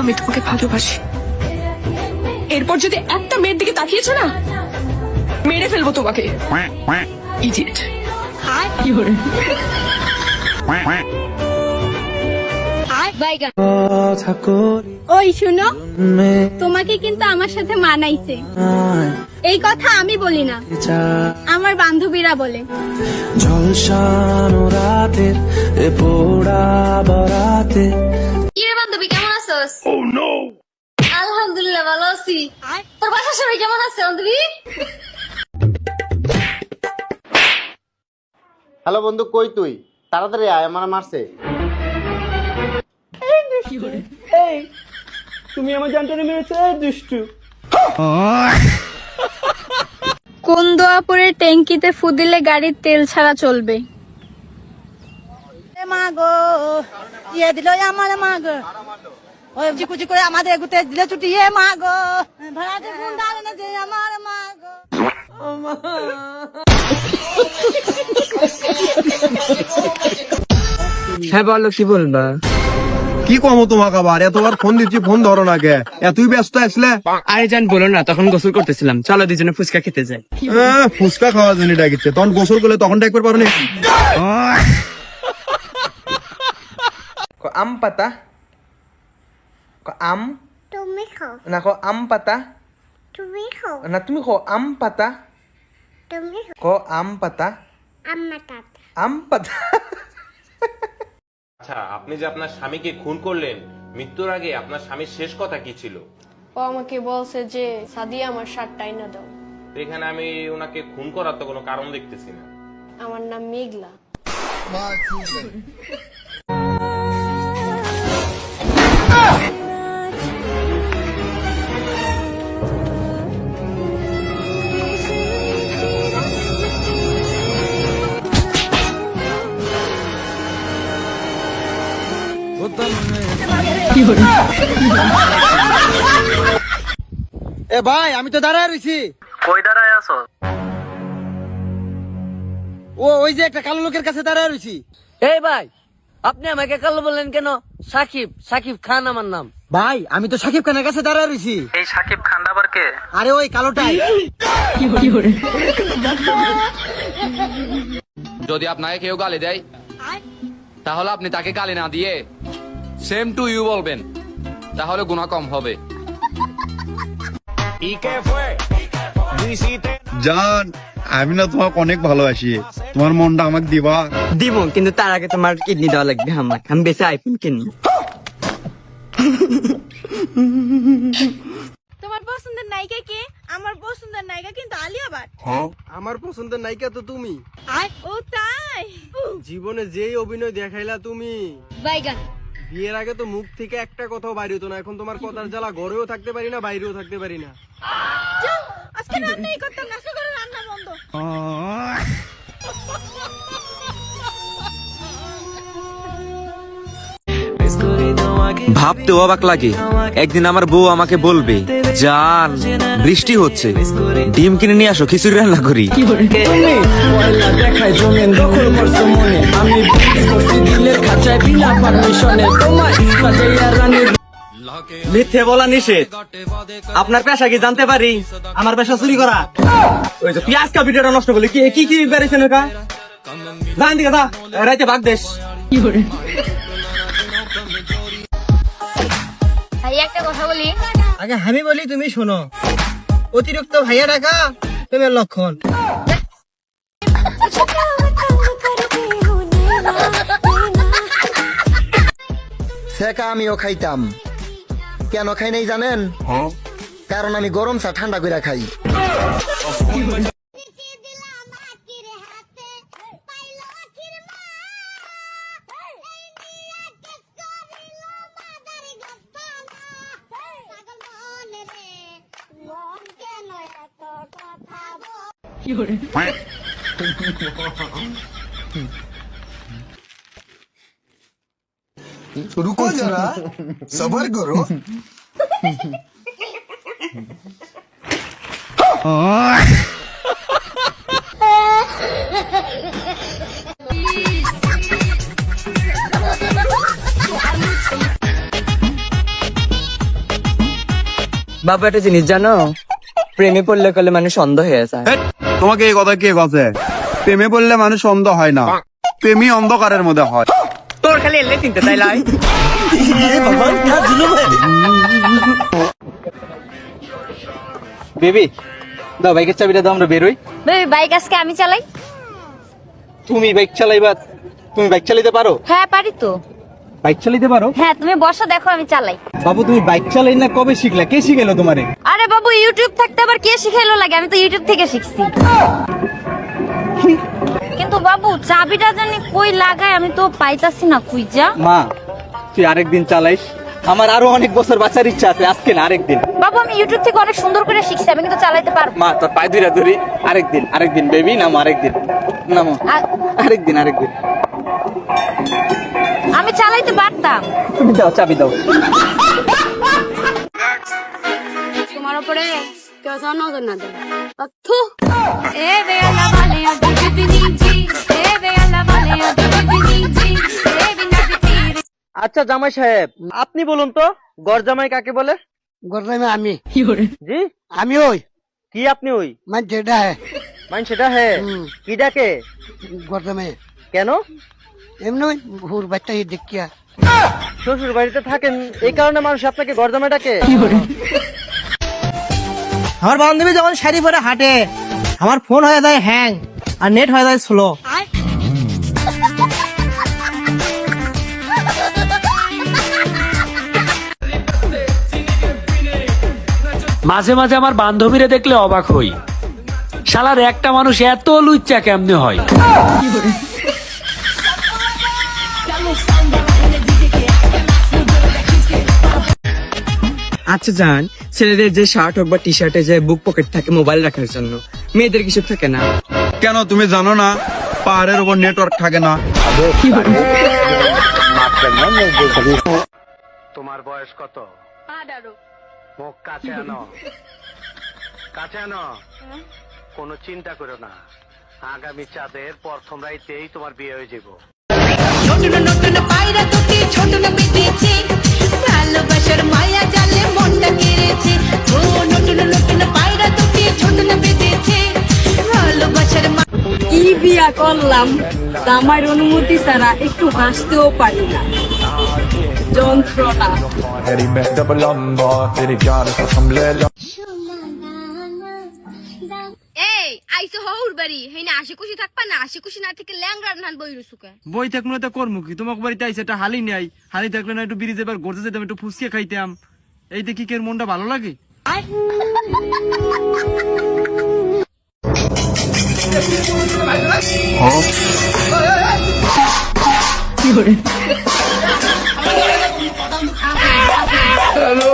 আমি তোমাকে ভালোবাসি। এরপর যদি একটা মেয়ের দিকে তাকিয়েছো না, মেরে ফেলবো তোমাকে। ইডিয়েট। কি করে? ওই শুনো, তোমাকে কিন্তু আমার সাথে মানাইছে। এই কথা আমি বলি না, আমার বান্ধবীরা বলে। কি রে বান্ধবী, কেমন আছোস? আলহামদুলিল্লাহ ভালো আছি। তোর বাসার সবাই কেমন আছে বান্ধবী? হ্যালো বন্ধু, কই তুই? তাড়াতাড়ি আয়, আমার মারছে। তুমি আমার জানটারে মেরেছো দুষ্টু। কোন দোয়াপুরের ট্যাঙ্কিতে ফু দিলে গাড়ির তেল ছাড়া চলবে? মা গো, ইয়ে দিল আমার মা গো, ওই কুচি করে আমাদের এগুতে দিলে ছুটি। ইয়ে মা গো, ভাড়াতে ফোন ডালে না যে আমার মা গো। হ্যাঁ বলো, কি বলবা? কি কমো তোমাকে আবার? এতবার ফোন দিচ্ছি, ফোন ধরো না কে? এতই ব্যস্ত আসলে? আরে জান বলো না, তখন গোসল করতেছিলাম। চলো দুজনে ফুচকা খেতে যাই। ফুচকা খাওয়ার জন্য ডাকিচ্ছে, তখন গোসল করলে তখন ডাকবার পারো না? আম পাতা, আম তুমি খাও, না আম পাতা, তুমি খাও, না তুমি আম পাতা, তুমি আম পাতা, আম্মাটাত। আম পাতা। আচ্ছা, আপনি যে আপনার স্বামীকে খুন করলেন, মৃত্যুর আগে আপনার স্বামীর শেষ কথা কি ছিল? ও আমাকে বলছে যে সাদিয়া আমার শার্টটা আইনা দাও। তো এখানে আমি ওনাকে খুন করার তো কোনো কারণ দেখতেছি না। আমার নাম মেঘলা। এ ভাই, আমি তো দাঁড়ায় রইছি। কই দাঁড়ায় আছো? ওই যে একটা কালো লোকের কাছে দাঁড়ায় রইছি। এই ভাই, আপনি আমাকে কালো বললেন কেন? সাকিব খান আমার নাম। ভাই, আমি তো সাকিব খানের কাছে দাঁড়ায় রইছি। এই সাকিব খান আবার কে? আরে ওই কালোটাই। যদি আপনাকে কেউ গালি দেয়, তাহলে আপনি তাকে গালি না দিয়ে সেম টু ইউ বলবেন, তাহলে গুনাহ কম হবে। জান, আমি না তোমাকে অনেক ভালোবাসি, তোমার মনটা আমাকে দিবা? দিব, কিন্তু তার আগে তোমার কিডনি দেওয়া লাগবে আমাকে। আমি বেশি আইফোন কিনি। তোমার পছন্দের নায়িকা কে? আমার পছন্দের নায়িকা কিন্তু আলিয়া ভাট। আমার পছন্দের নায়িকা তো তুমি। ও তাই? জীবনে যেই অভিনয় দেখাইলা তুমি, বাইগান। বিয়ের আগে তো মুখ থেকে একটা কথাও বাইরে হতো না। এখন তোমার কথার জ্বালা ঘরেও থাকতে পারি না, বাইরেও থাকতে পারি না। আজকে রান্নাই করতাম না, আজকে করে রান্না বন্ধ। ভাবতে অবাক লাগে, একদিন আমার বউ আমাকে বলবে, জান বৃষ্টি হচ্ছে, ডিম কিনে নিয়ে আসো, খিচুড়ি রান্না করি। মিথ্যে বলা নিষেধ। আপনার পেশা কি জানতে পারি? আমার পেশা চুরি করা। ওই যে পেঁয়াজ কা ভিডিওটা নষ্ট করলে কি কি বেড়েছেন ওটা? জান দিকে দা, রাইতে ভাগ দেশ। ভাই একটা কথা বলি। আগে আমি বলি, তুমি শোনো। অতিরিক্ত ভাইয়া টাকা প্রেমের লক্ষণ। সেকা আমিও খাইতাম। কেন খাই নাই জানেন? কারণ আমি গরম চা ঠান্ডা করে খাই। रुको जरा, सबर करो। বাবু একটা জিনিস জানো, প্রেমে পড়লে কলে মানুষ অন্ধ হয়ে যায়। হেৎ, তোমাকে এই কথা কে কথা? প্রেমে পড়লে মানুষ অন্ধ হয় না, প্রেমই অন্ধকারের মধ্যে হয়। তোর খালি এলে চিনতে তাই লাই। বেবি দাও বাইকের চাবিটা দাও, আমরা বেরোই। বেবি বাইক আজকে আমি চালাই। তুমি বাইক চালাইবা? তুমি বাইক চালাইতে পারো? হ্যাঁ পারি তো। বাইক চালাইতে পারো? হ্যাঁ তুমি বসো, দেখো আমি চালাই। বাবু তুমি বাইক চালাই না কবে শিখলা? কে শিখাইলো তোমারে? আরে বাবু ইউটিউব থাকতে আবার কে শিখাইলো লাগে? আমি তো ইউটিউব থেকে শিখছি। কিন্তু বাবু চাবিটা জানি কই লাগায়, আমি তো পাইতাছি না খুঁজা। মা তুই আরেকদিন চালাইস, আমার আরো অনেক বছর বাঁচার ইচ্ছা আছে, আজকে না আরেকদিন। বাবু আমি ইউটিউব থেকে অনেক সুন্দর করে শিখছি, আমি কিন্তু চালাইতে পারবো। মা তোর পায়ে ধরে ধরি, আরেকদিন বেবি নামো, আরেকদিন নামো, আরেকদিন। আমি চালাইতে পারতাম। তুমি দাও চাবি দাও। তোমার উপরে কেউ যেন নজর না দেয়। আচ্ছা জামাই সাহেব, আপনি বলুন তো গড় জামাই কাকে বলে? গরমে আমি জি আমি ওই কি আপনি ওই মানে যেটা মান সেটা হ্যাঁ কি ডাকে গরমে কেন? এমনি ভোর বাচ্চা দেখিয়া শ্বশুর বাড়িতে থাকেন এই কারণে মানুষ আপনাকে গড় জামাই ডাকে? আমার বান্ধবী যখন শাড়ি পরে হাঁটে, আমার ফোন হয়ে যায় হ্যাং আর নেট হয়ে যায় স্লো। মাঝে মাঝে আমার বান্ধবীরে দেখলে অবাক হই, শালার একটা মানুষ এত লুচ্চা কেমনে হয়? আচ্ছা জান, ছেলেদের যে শার্ট হোক বা টি শার্টে যে বুক পকেট থাকে মোবাইল রাখার জন্য, মেয়েদের কিছু থাকে না কেন তুমি জানো না পাহাড়ের উপর নেটওয়ার্ক থাকে না? তোমার বয়স কত? 18। মুখ কাছে আনো, কাছে আনো। কোনো চিন্তা করো না, আগামী চাঁদের প্রথম রাইতেই তোমার বিয়ে হয়ে যাব। ভালোবাসার মায়া জালে মনটা কেড়েছে, ও নতুন নতুন পায়রা দুটি ছোট না বেঁধেছে ভালোবাসার। কি বিয়া করলাম, আমার অনুমতি ছাড়া একটু হাসতেও পারি না, যন্ত্রণা। এই আইসো হউর বাড়ি, হেই না আশি খুশি থাকবা না? আশি খুশি না থেকে ল্যাংড়ার নান বইরু সুকে। বই থাকলে তো কর্ম কি? তোমাকে বাড়িতে আইসে একটা হালি নাই, হালি থাকলে না একটু ব্রিজে এবার ঘুরতে যেতাম, একটু ফুসকে খাইতাম, এই দেখি কে মনটা ভালো লাগে। হ্যালো